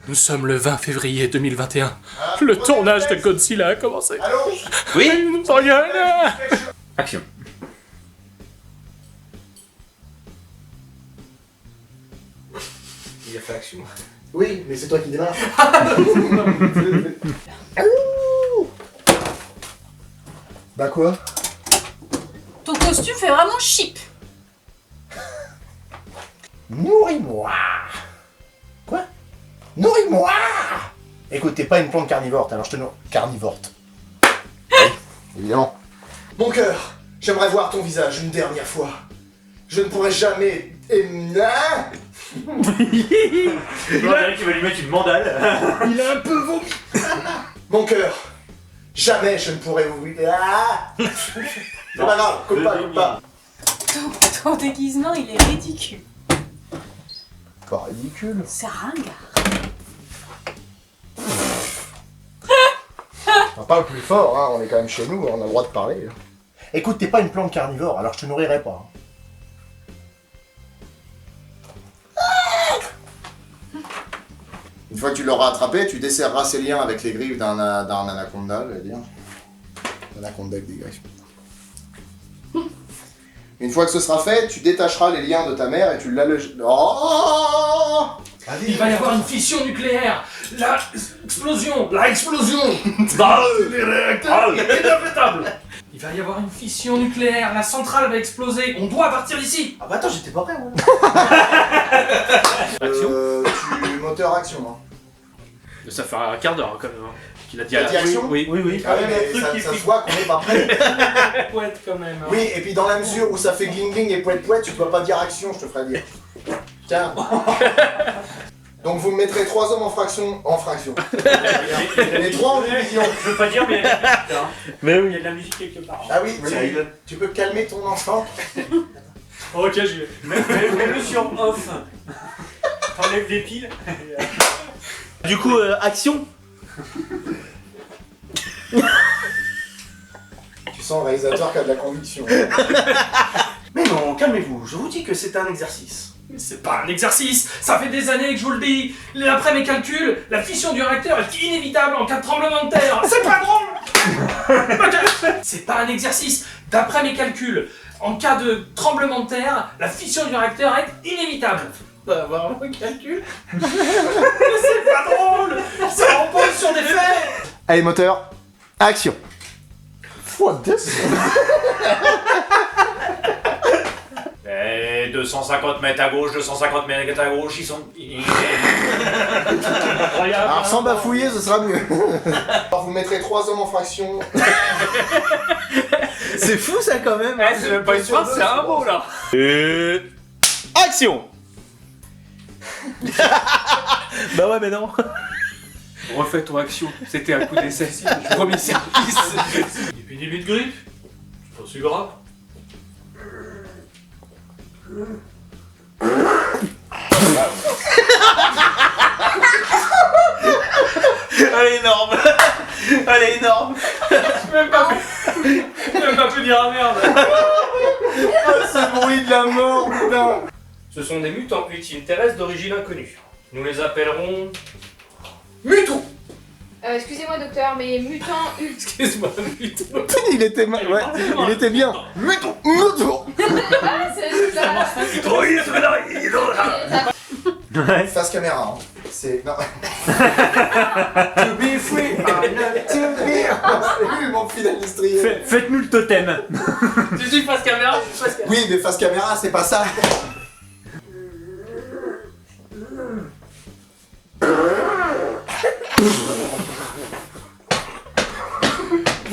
Nous sommes le 20 février 2021. Le tournage de Godzilla a commencé. Allô? Oui. Il nous engueule. Action. Il a fait action. Oui, mais c'est toi qui démarre. Bah quoi? Ton costume fait vraiment cheap. Nourris-moi. Quoi? Nourris-moi. Écoute, t'es pas une plante carnivore, alors je te nourris. Carnivore. Oui, évidemment. Mon cœur, j'aimerais voir ton visage une dernière fois. Je ne pourrai jamais... Tu vas lui mettre une mandale. Il a un peu vomi. Mon cœur, jamais je ne pourrai oublier... Ah. C'est pas grave, coupe pas. Ton déguisement, il est ridicule. Pas ridicule. C'est ringard. On parle plus fort, hein, on est quand même chez nous, on a le droit de parler. Écoute, t'es pas une plante carnivore, alors je te nourrirai pas. Une fois que tu l'auras attrapé, tu desserreras ses liens avec les griffes d'un anaconda, je veux dire. L'anaconda avec des griffes. Une fois que ce sera fait, tu détacheras les liens de ta mère et tu l'allèges... Oh! Il va y avoir une fission nucléaire. La explosion. La explosion! Les réacteurs inarrêtables. Il va y avoir une fission nucléaire. La centrale va exploser. On doit partir d'ici. Ah bah attends, j'étais pas prêt, moi. Moteur action, hein. Ça fait un quart d'heure quand même. Qu'il a dit T'as dit action? Oui. Ah oui, mais ça se voit qu'on est pas prêt. Poète quand même. Oui, et puis dans la mesure où ça fait gling gling et poète poète, tu peux pas dire action, je te ferai dire. Tiens. Donc vous me mettrez 3 hommes en fraction. Les 3 en division. Je veux pas dire, mais. Mais Il y a de la musique quelque part. Ah oui, tu peux calmer ton enfant. Ok, j'y vais. Mets-le sur off. T'enlèves les piles. Du coup, action. Tu sens le réalisateur qui a de la conviction. Mais non, calmez-vous, je vous dis que c'est un exercice. Mais c'est pas un exercice. Ça fait des années que je vous le dis. D'après mes calculs, la fission du réacteur est inévitable en cas de tremblement de terre. C'est pas drôle. C'est pas un exercice. D'après mes calculs, en cas de tremblement de terre, la fission du réacteur est inévitable. Faut pas avoir un calcul. Mais c'est pas drôle. Ça repose sur des faits. Allez, moteur, action. What this? 250 mètres à gauche, 250 mètres à gauche, ils sont. Alors sans bafouiller, ce sera mieux. Alors vous mettrez 3 hommes en fraction. C'est fou ça quand même. C'est même pas une phrase, c'est un mot là. Action. Bah ouais, mais non. Refais ton action. C'était un coup d'essai. Premier service. Épidémie de grippe. C'est pas si grave. Elle est énorme. Elle est énorme. Même pas pu dire ah merde. C'est le bruit de la mort, putain. Ce sont des mutants ultimes-terrestres d'origine inconnue. Nous les appellerons... Mutons. Excusez-moi docteur, mais mutant Excuse-moi, mutons. Il était mal, ouais, il était bien. Mouton. Face caméra, hein. C'est... Non. To be free, to be... C'est lui, mon fil industriel. Faites-nous le totem. Tu suis face caméra, je suis face caméra. Oui, mais face caméra, c'est pas ça.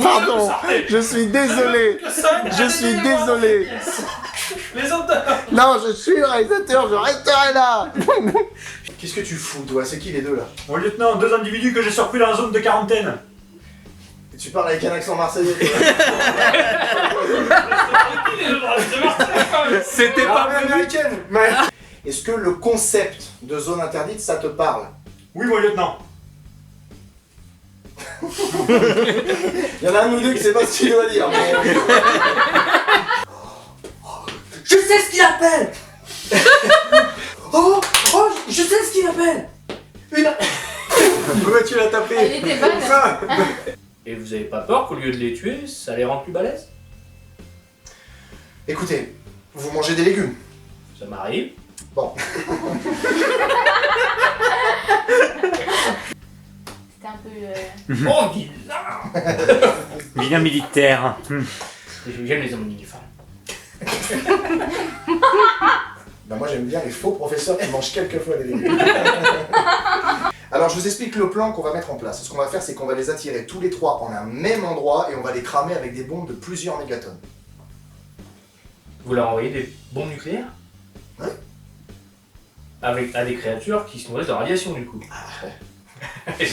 Pardon, je suis désolé. Je suis désolé. Les autres... Non, je suis le réalisateur, je resterai là. Qu'est-ce que tu fous, toi? C'est qui les deux là? Mon lieutenant, 2 individus que j'ai surpris dans la zone de quarantaine. Et tu parles avec un accent marseillais. C'était pas prévu. américaine. Est-ce que le concept de zone interdite, ça te parle? Oui, mon lieutenant. Il y en a un ou deux qui sait pas ce qu'il doit dire. Mais... Je sais ce qu'il appelle. Oh, je sais ce qu'il appelle. Une Pourquoi tu l'as tapé? Elle était bonne. Ça. Et vous avez pas peur qu'au lieu de les tuer, ça les rend plus balèzes? Écoutez, vous mangez des légumes. Ça m'arrive. Bon. C'était un peu. Oh, vilain! Vilain militaire. J'aime les hommes en uniforme. Ben moi j'aime bien les faux professeurs qui mangent quelquefois des légumes. Alors je vous explique le plan qu'on va mettre en place. Ce qu'on va faire, c'est qu'on va les attirer tous les trois en un même endroit et on va les cramer avec des bombes de plusieurs mégatonnes. Vous leur envoyez des bombes nucléaires? Ouais. À des créatures qui se nourrissent de radiation, du coup. Elle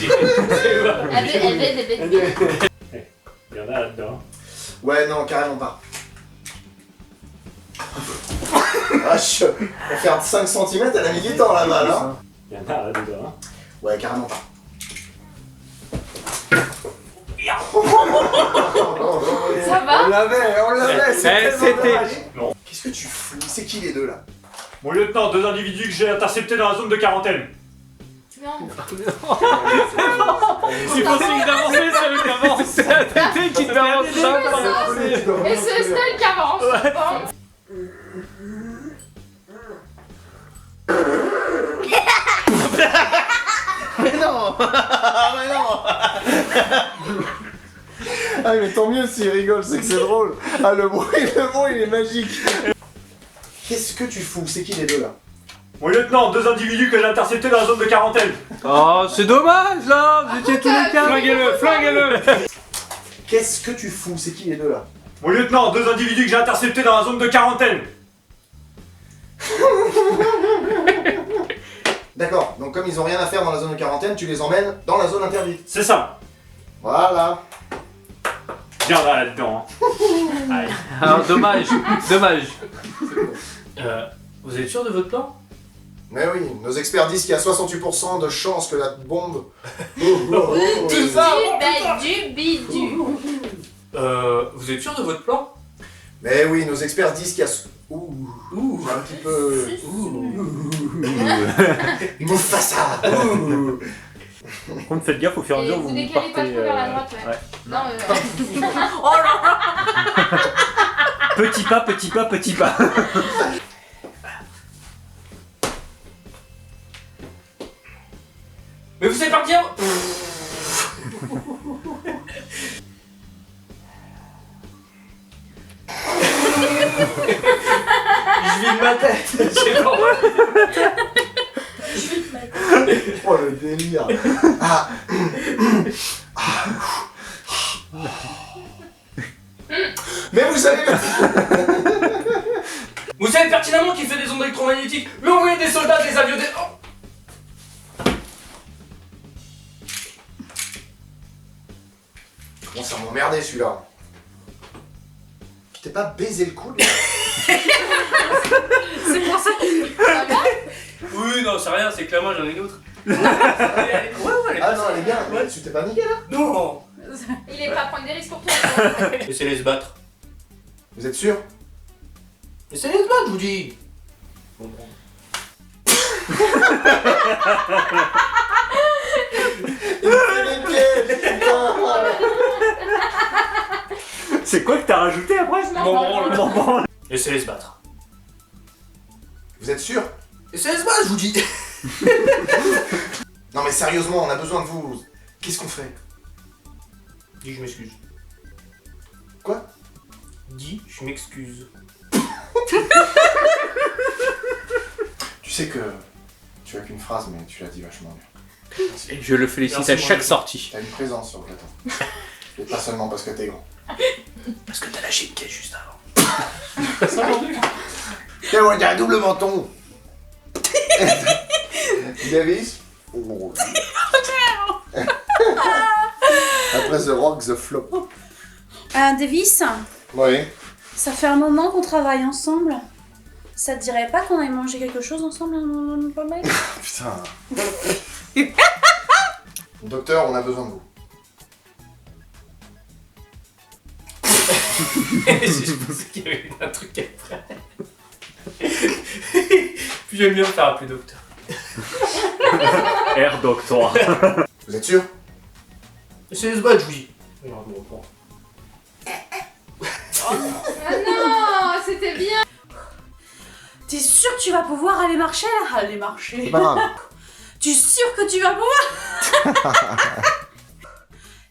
avait des bêtises. Il y en a là-dedans. Ouais, non, carrément pas. Vache, on va faire 5 cm, elle a mis du temps la balle, hein. Il y en a là-dedans. Ouais, carrément pas. Ça va? On l'avait, c'était dommage. Qu'est-ce que tu fous? C'est qui les deux là? Mon lieutenant, 2 individus que j'ai interceptés dans la zone de quarantaine. Non. Il faut signe d'avancer, c'est le qui avance. C'est la TT qui t'avance. Et c'est Estelle qui avance. Bon. Mais non. Mais non. Ah mais tant mieux s'il rigole, c'est que c'est drôle. Ah le bruit il est magique. Qu'est-ce que tu fous? C'est qui les deux là? Mon lieutenant, 2 individus que j'ai interceptés dans la zone de quarantaine. Oh, c'est dommage là, vous étiez tous les quatre. Flinguez-le. Qu'est-ce que tu fous? C'est qui les deux là? Mon lieutenant, 2 individus que j'ai interceptés dans la zone de quarantaine. D'accord, donc comme ils ont rien à faire dans la zone de quarantaine, tu les emmènes dans la zone interdite. C'est ça. Voilà. Viens là-dedans. Alors, dommage. Vous êtes sûr de votre plan? Mais oui, nos experts disent qu'il y a 68% de chances que la bombe... Tout ça! Du bidu. Vous êtes sûr de votre plan? Mais oui, nos experts disent qu'il y a... Ouh, j'ai un petit peu... Mufasa. Contre, faites gaffe au fur et à Et mesure vous vous décalez pas partez. trop vers la droite, ouais. ouais. Non, Oh là là. Petit pas, petit pas, petit pas. Mais vous savez partir! Je vide ma tête! J'ai pas Oh le délire. Ah. Mais vous savez... Vous savez pertinemment qu'il fait des ondes électromagnétiques, mais envoyez des soldats, des avions, des... Oh. Bon, ça m'emmerdait celui-là. Tu t'es pas baisé le coude? C'est pour ça que... ça va? Oui, non, c'est rien, c'est que là, moi, j'en ai une autre. Ouais, elle est Ah non, elle est bien. Ouais, tu t'es pas niqué là? Non! Il est prêt à prendre des risques pour toi. Laissez-les se battre. Vous êtes sûr? Laissez-les se battre, je vous dis! Bon. C'est quoi que t'as rajouté après? Bon. Laissez-les se battre. Vous êtes sûr? Laissez-les se battre, je vous dis! Non mais sérieusement, on a besoin de vous. Qu'est-ce qu'on fait? Dis, je m'excuse. Quoi? Dis, je m'excuse. Tu sais que tu as qu'une phrase, mais tu l'as dit vachement bien. Je le félicite Merci, à mon chaque ami. sortie. T'as une présence sur le plateau. Et pas seulement parce que t'es grand. Parce que t'as lâché une caisse juste avant. Ça m'a vu. Tiens, on a un double menton. Davis. Oh. Après The Rock, The Flop. Davis, Oui. ça fait un moment qu'on travaille ensemble. Ça te dirait pas qu'on aille manger quelque chose ensemble un moment? Putain. Docteur, on a besoin de vous. Je pensais qu'il y avait un truc après. Puis j'aime bien me faire appeler docteur. Air Doctor. Vous êtes sûr? C'est ce badge, oui. Ah non, c'était bien. T'es sûr que tu vas pouvoir aller marcher là? Aller marcher. C'est pas grave. Tu es sûr que tu vas pouvoir?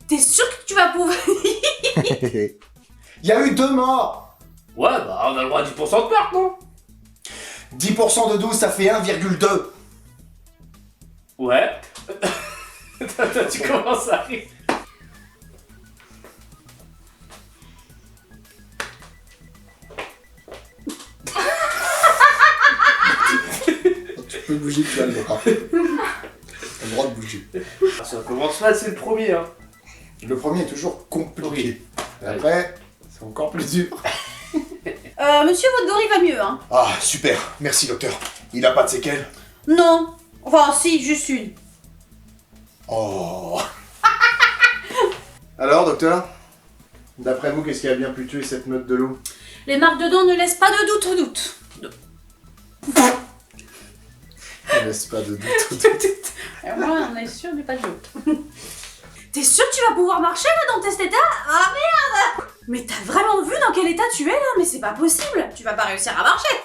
T'es sûr que tu vas pouvoir? Il y a eu 2 morts. Ouais, bah on a le droit à 10% de perte, non? 10% de 12, ça fait 1,2. Ouais. Attends, tu commences à rire. Tu peux bouger, tu as le droit. Tu as le droit de bouger. Ça commence mal, c'est le premier, hein. Le premier est toujours compliqué. Et après, c'est encore plus dur. Monsieur, votre gorille va mieux, hein? Ah, super. Merci, docteur. Il a pas de séquelles? Non. Enfin, si, juste une. Oh. Alors, docteur? D'après vous, qu'est-ce qui a bien pu tuer cette meute de loup? Les marques de dents ne laissent pas de doute au doute. Ne laisse pas de doute. Moi, on est sûr du pas de doute. T'es sûr que tu vas pouvoir marcher là dans cet état? Ah merde! Mais t'as vraiment vu dans quel état tu es là? Mais c'est pas possible! Tu vas pas réussir à marcher!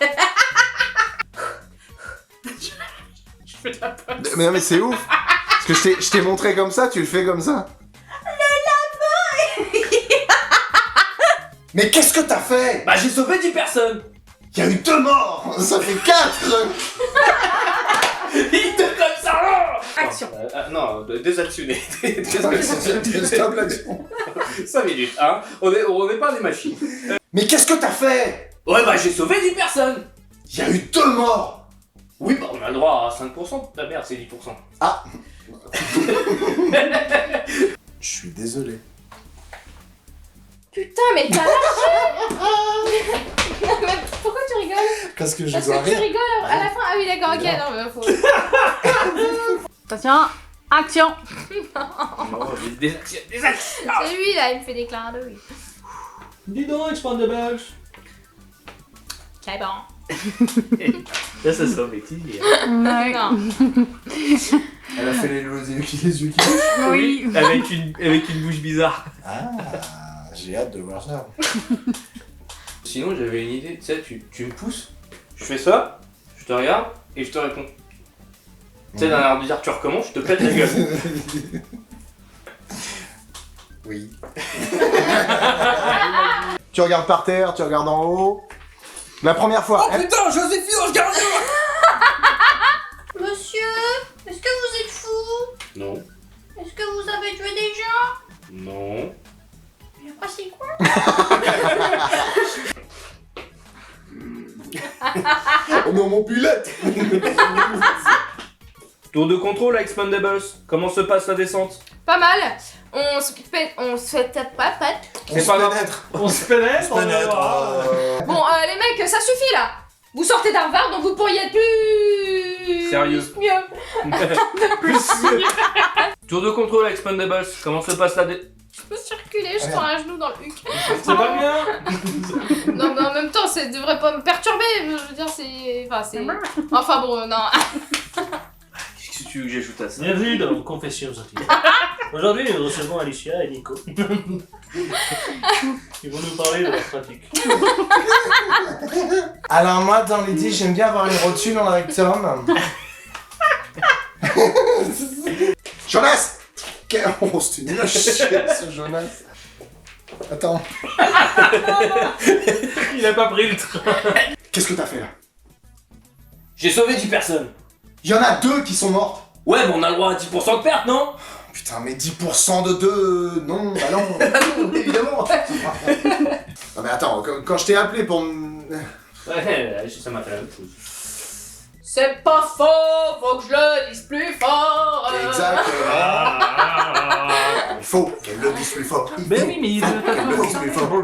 Je fais de la pause. Mais non, mais c'est ouf. Parce que je t'ai montré comme ça, tu le fais comme ça. Mais qu'est-ce que t'as fait? Bah j'ai sauvé 10 personnes. Il y a eu 2 morts. Ça fait 4. Il te comme ça, là. Action. Non, désactionné. Stop l'action. 5 minutes, hein. On est pas des machines. Mais qu'est-ce que t'as fait? Ouais, bah j'ai sauvé 10 personnes. Il y a eu 2 morts. Oui, bah on a le droit à 5%. La merde, c'est 10%. Ah. Je suis désolé. Putain, mais t'as lâché. Non, mais pourquoi tu rigoles? Parce que je Parce dois que tu rire. rigoles à la fin. Ah oui, d'accord, ok, non, mais faut... Attention, action! Non, désactionne. C'est lui là, il me fait des clins d'œil. Dis donc, Expandables. C'est bon. Là, ça sera métier. Non. Elle a fait les yeux qui Oui, avec une bouche bizarre. Ah, j'ai hâte de voir ça. Sinon, j'avais une idée. Tu sais, tu me pousses, je fais ça, je te regarde et je te réponds. Tu sais, d'un air de dire tu recommences, je te pète la gueule. Oui. Tu regardes par terre, tu regardes en haut. La première fois. Oh putain, Joséphine Ange Gardien. Monsieur, est-ce que vous êtes fou? Non, Est-ce que vous avez tué des gens? non. Mais après, c'est quoi? Oh non, mon pilette. Tour de contrôle à Expandables. Comment se passe la descente? Pas mal. On se fait tape pas. C'est pas grave. On se pénètre, on Pénètre, verra. Bon, les mecs, ça suffit là. Vous sortez d'Harvard, donc vous pourriez être plus... Sérieux. Mieux. Tour de contrôle à Expandables. Comment se passe la descente? Je me suis reculée, je prends un genou dans le huc. C'est pas bien. Non, mais en même temps, ça devrait pas me perturber. Je veux dire, c'est... Enfin, c'est... Enfin bon, non. Qu'est-ce que tu veux que j'ajoute à ça? Bienvenue dans Confessions Intimes. Aujourd'hui, nous recevons Alicia et Nico. Ils vont nous parler de leur pratique. Alors moi, dans les 10, j'aime bien avoir une rotule dans le rectum. Jonas. Oh, c'est nul à chier, ce Jonas. Attends. Il a pas pris le train. Qu'est-ce que t'as fait là? J'ai sauvé 10 personnes. Il y en a 2 qui sont mortes. Ouais, mais on a le droit à 10% de perte, non? Putain, mais 10% de 2... Non, bah non. Évidemment. Non mais attends, quand je t'ai appelé pour me... Ouais, ça m'a fait la même chose. C'est pas faux, faut que je le dise plus fort. Exactement. Il faut qu'elle le dise plus fort. Mais oui, mais il Qu'elle le dise plus fort.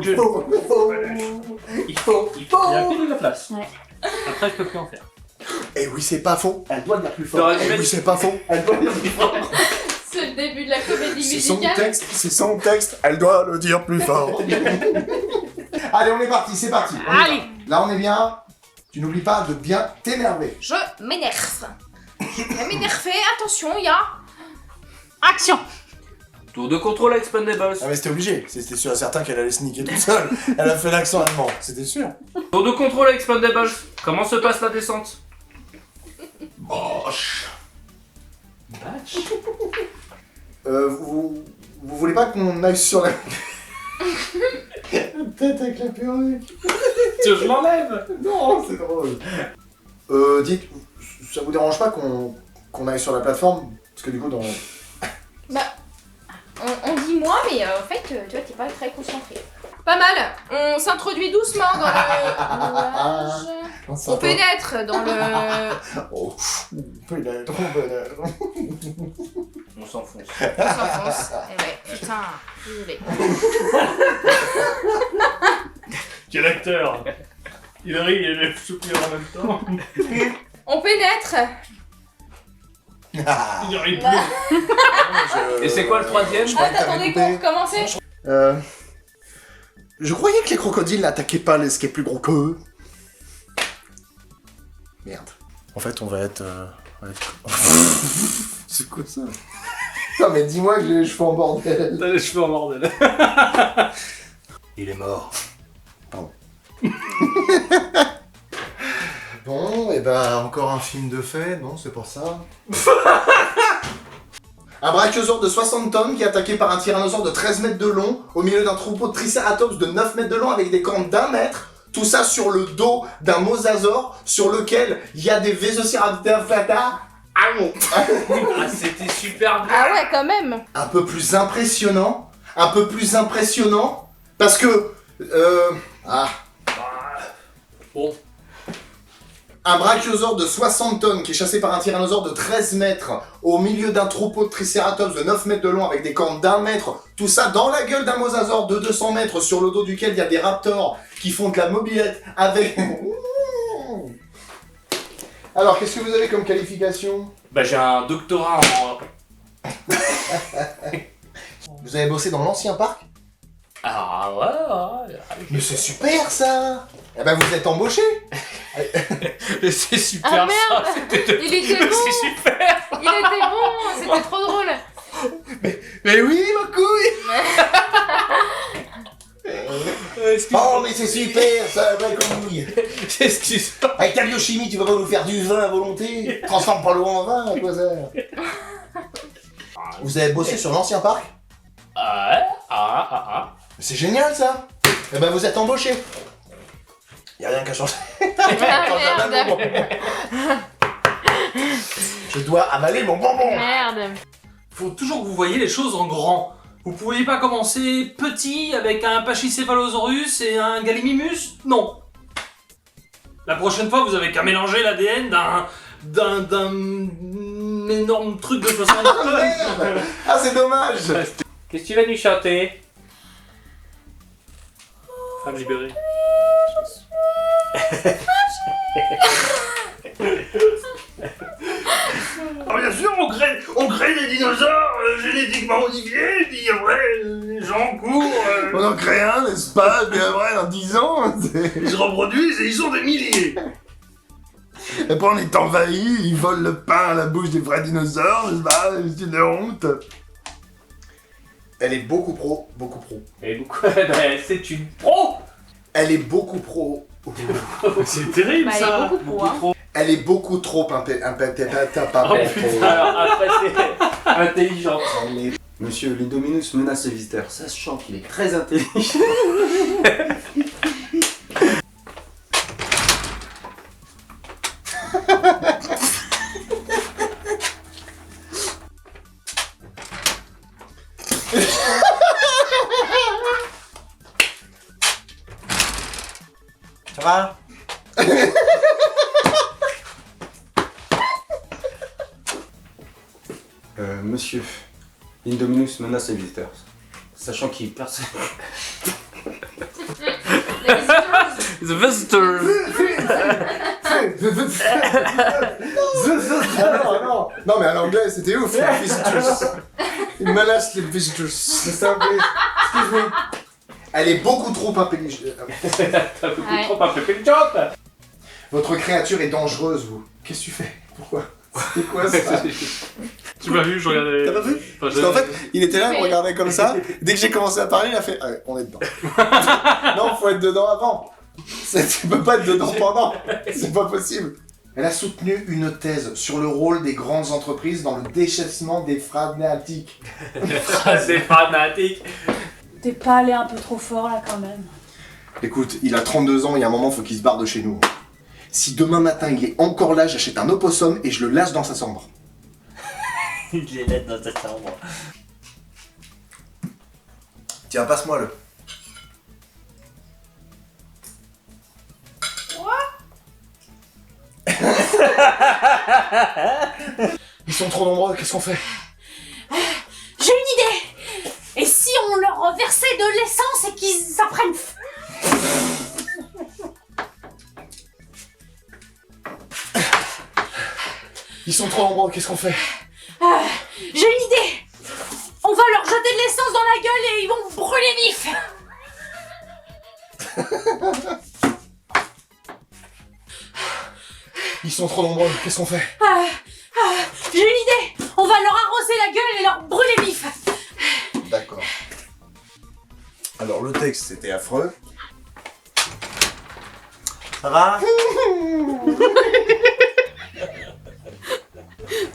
Il faut. Il y a plus de la place. Après, je peux plus en faire. Eh oui, c'est pas faux. Elle doit le dire plus fort. T'aurais dû Eh mettre- oui, c'est pas faux. Elle doit le dire plus fort. C'est le début de la comédie C'est son musicale. texte, c'est son texte. Elle doit le dire plus fort. Allez, on est parti, c'est parti. On y va. Allez. Là, on est bien. Tu n'oublies pas de bien t'énerver. Je m'énerve. va m'énerver, attention, il y a... Action. Tour de contrôle Expendables. Ah mais c'était obligé, c'était sûr et certain qu'elle allait sneaker toute seule. Elle a fait l'accent allemand, c'était sûr. Tour de contrôle Expendables. Comment se passe la descente? Bosch. Vous voulez pas qu'on aille sur la... Tête avec la perruque. Tu veux que je l'enlève? Non, c'est drôle. Dites, ça vous dérange pas qu'on aille sur la plateforme? Parce que du coup, dans... On dit moi, mais en fait, tu vois, t'es pas très concentré. Pas mal. On s'introduit doucement dans le nuage. On pénètre dans le... Oh, pénètre, on pénètre. On s'enfonce. On s'enfonce. Ouais, putain, désolé. Quel acteur! Il rit et il soupire en même temps. On pénètre. Ah, Il rit plus. Et c'est quoi le troisième? Ah, t'attendais qu'on recommençait? Je croyais que les crocodiles n'attaquaient pas ce qui est plus gros qu'eux. Merde. En fait, on va être... C'est quoi ça? Non mais dis-moi que j'ai les cheveux en bordel. T'as les cheveux en bordel. Il est mort. Pardon. Bon, et ben encore un film de fait, non, c'est pour ça. Un brachiosaure de 60 tonnes qui est attaqué par un tyrannosaure de 13 mètres de long au milieu d'un troupeau de tricératops de 9 mètres de long avec des cornes d'1 mètre. Tout ça sur le dos d'un mosasaure sur lequel il y a des vélociraptors fata. Ah bon. Ah, c'était super bien. Ah ouais, quand même. Un peu plus impressionnant. Parce que... Bon. Un brachiosaure de 60 tonnes qui est chassé par un tyrannosaure de 13 mètres au milieu d'un troupeau de tricératops de 9 mètres de long avec des cornes d'1 mètre, tout ça dans la gueule d'un mosasaure de 200 mètres sur le dos duquel il y a des raptors qui font de la mobilette avec... Alors, qu'est-ce que vous avez comme qualification? Bah j'ai un doctorat en... Vous avez bossé dans l'ancien parc? Ah ouais. Mais c'est super ça! Eh ben vous êtes embauché! C'est super Ah merde. ça. C'était... Il était bon. C'est super. Il était bon, c'était trop drôle. Mais oui, ma couille! Oh mais c'est super ça, vraie couille! Excuse-moi. Avec ta biochimie, tu vas pas nous faire du vin à volonté? Transforme pas l'eau en vin, à quoi ça? Vous avez bossé sur l'ancien parc? C'est génial ça! Eh ben vous êtes embauché! Y'a rien qu'à changer. Ah merde. Je dois avaler mon bonbon! Merde. Faut toujours que vous voyez les choses en grand. Vous pouvez pas commencer petit avec un Pachycephalosaurus et un Gallimimus? Non. La prochaine fois, vous avez qu'à mélanger l'ADN d'un énorme truc de 60 Ah tonnes. merde! Ah c'est dommage! Qu'est-ce que tu vas nous chanter? Femme libérée. Alors bien sûr, on crée des dinosaures génétiquement modifiés, puis après, les gens courent, On en crée un, n'est-ce pas? Puis après, dans 10 ans, ils se reproduisent et ils sont des milliers. et puis on est envahi, ils volent le pain à la bouche des vrais dinosaures, n'est-ce pas? C'est une honte! Elle est beaucoup pro. Et beaucoup... bah, c'est une pro. Elle est beaucoup pro. C'est terrible Bah, il est ça. beaucoup pro, hein. Elle est beaucoup trop Alors après c'est intelligent. Monsieur Lindominus menace les visiteurs, sachant qu'il est très intelligent. Ça va? Monsieur Lindominus menace les visiteurs, sachant qu'il perce... The visitors. Non, non mais à l'anglais c'était ouf, les visitors. Il menace les visitors. C'est un peu... Excuse-moi. Elle est beaucoup trop intelligente. T'as beaucoup trop un peu intelligente. Votre créature est dangereuse, vous. Qu'est-ce que tu fais? Pourquoi? C'est quoi ça? Tu m'as vu, je regardais. T'as pas vu? Parce qu'en fait, il était là, il me regardait comme ça. Dès que j'ai commencé à parler, il a fait on est dedans. Non, faut être dedans avant. Tu peux pas être dedans pendant. C'est pas possible. Elle a soutenu une thèse sur le rôle des grandes entreprises dans le déchaînement des frénétiques. C'est fanatique. T'es pas allé un peu trop fort là quand même. Écoute, il a 32 ans, il y a un moment, faut qu'il se barre de chez nous. Si demain matin il est encore là, j'achète un opossum et je le lâche dans sa chambre. Il les laisse dans sa chambre. Tiens, passe-moi le. Ils sont trop nombreux, qu'est-ce qu'on fait? J'ai une idée. Et si on leur reversait de l'essence et qu'ils apprennent feu? Ils sont trop nombreux, qu'est-ce qu'on fait? J'ai une idée. On va leur jeter de l'essence dans la gueule et ils vont brûler vifs. Ils sont trop nombreux, qu'est-ce qu'on fait? J'ai une idée. On va leur arroser la gueule et leur brûler vifs. D'accord. Alors le texte c'était affreux. Ça va?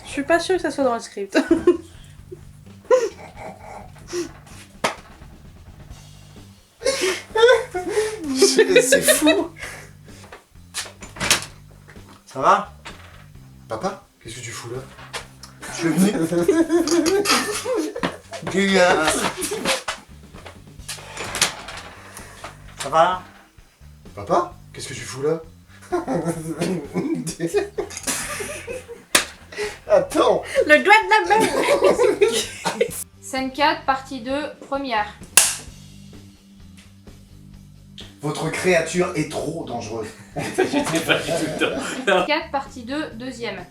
Je suis pas sûre que ça soit dans le script. C'est fou. Ça va? Papa, qu'est-ce que tu fous là? Je suis venu. Ça va? Papa, qu'est-ce que tu fous là? Attends. Le doigt de la main. Scène 4, partie 2, première. Votre créature est trop dangereuse. J'étais pas du tout dedans. 4, partie 2, deuxième.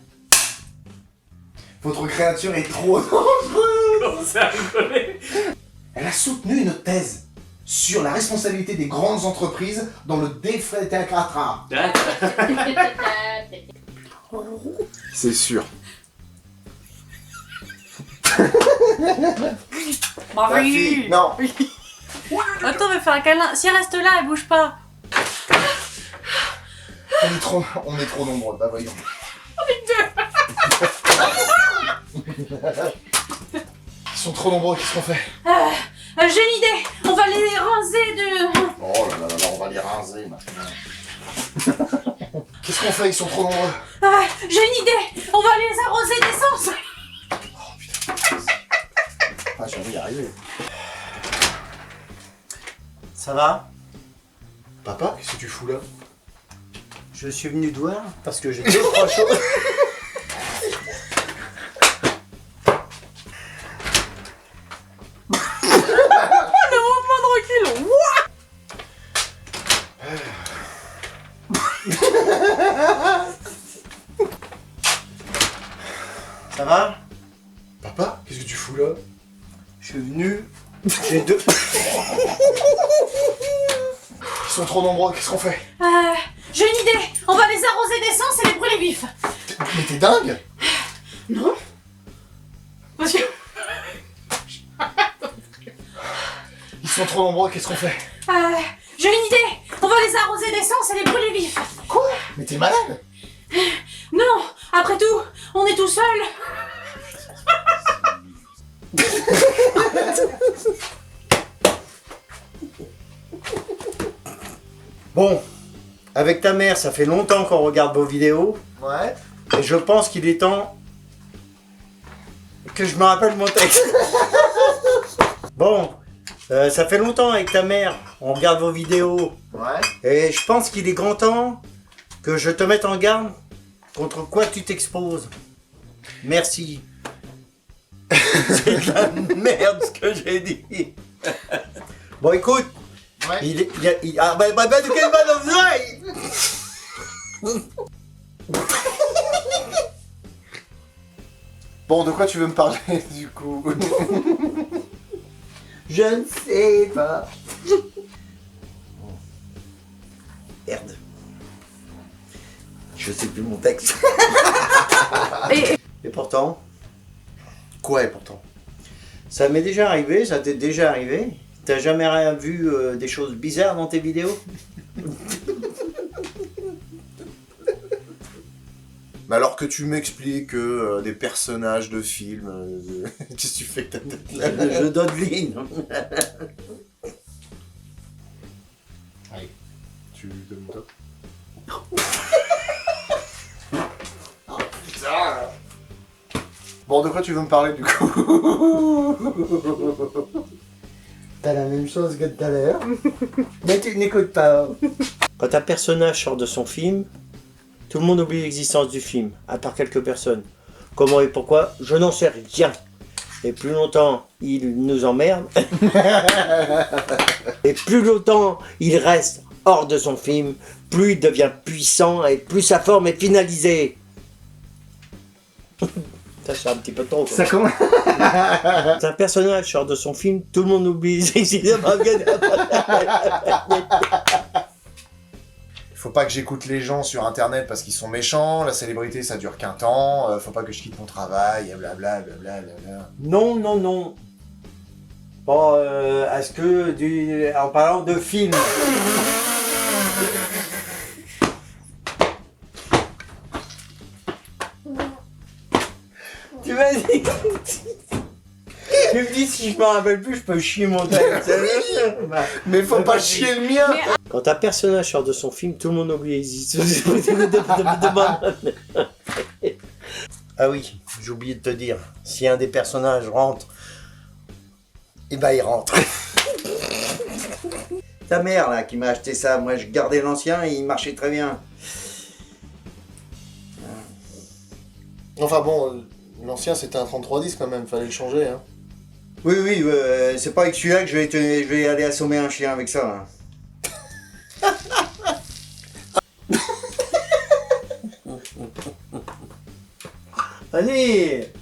Votre créature est trop dangereuse. Commencez à rigoler. Elle a soutenu une thèse sur la responsabilité des grandes entreprises dans le défrétacratra. C'est sûr. Bah Fille, non. Attends, on va faire un câlin. Si elle reste là, elle bouge pas. On est trop nombreux, bah voyons. Ils sont trop nombreux, qu'est-ce qu'on fait? J'ai une idée. On va les rincer de... Oh là là là, on va les rincer maintenant. Qu'est-ce qu'on fait? Ils sont trop nombreux. J'ai une idée. On va les arroser d'essence. Oh putain. Ah, j'ai envie d'y arriver. Ça va? Papa, qu'est-ce que tu fous là? Je suis venu te voir parce que j'ai deux trois choses. Ça va? Papa, qu'est-ce que tu fous là? Je suis venu. J'ai deux. Ils sont trop nombreux, qu'est-ce qu'on fait? J'ai une idée. On va les arroser d'essence et les brûler vifs. Mais t'es dingue? Non. Parce que... Ils sont trop nombreux, qu'est-ce qu'on fait? J'ai une idée. On va les arroser d'essence et les brûler vifs. Quoi? Mais t'es malade? Non. Après tout, on est tout seul. Bon, avec ta mère, ça fait longtemps qu'on regarde vos vidéos. Ouais. Et je pense qu'il est temps que je me rappelle mon texte. Bon, ça fait longtemps avec ta mère, on regarde vos vidéos. Ouais. Et je pense qu'il est grand temps que je te mette en garde contre quoi tu t'exposes. Merci. C'est de la merde ce que j'ai dit. Bon, écoute. Ouais. Ah, bah, de quelle bonne oreille. Bon, de quoi tu veux me parler du coup? Je ne sais pas. Merde. Je sais plus mon texte. Et pourtant, Quoi et pourtant? ça m'est déjà arrivé, ça t'est déjà arrivé. T'as jamais rien vu des choses bizarres dans tes vidéos? Mais alors que tu m'expliques des personnages de films, qu'est-ce que tu fais avec ta tête là? Le jeu d'Odeline. Allez, tu donnes top. Putain. Bon, de quoi tu veux me parler du coup? T'as la même chose que tout à l'heure. Mais tu n'écoutes pas. Quand un personnage sort de son film, tout le monde oublie l'existence du film, à part quelques personnes. Comment et pourquoi, je n'en sais rien. Et plus longtemps il nous emmerde, et plus longtemps il reste hors de son film, plus il devient puissant et plus sa forme est finalisée. Ça c'est un petit peu trop. Ça commence. Quand un personnage sort de son film, tout le monde oublie l'existence. Faut pas que j'écoute les gens sur internet parce qu'ils sont méchants, la célébrité ça dure qu'un temps, faut pas que je quitte mon travail, et blablabla, blablabla. Non, non, non. Bon, est-ce que en parlant de film. Tu m'as dit. Tu me dis si je me rappelle plus, je peux chier mon texte. Mais faut pas chier le mien. Quand un personnage sort de son film, tout le monde oublie l'existence. Ah oui, j'ai oublié de te dire, si un des personnages rentre, eh ben il rentre. Ta mère là qui m'a acheté ça, moi je gardais l'ancien et il marchait très bien. Enfin bon, l'ancien c'était un 3310 quand même, fallait le changer hein. Oui, oui, c'est pas avec celui-là que je vais aller assommer un chien avec ça. Hein. Allez,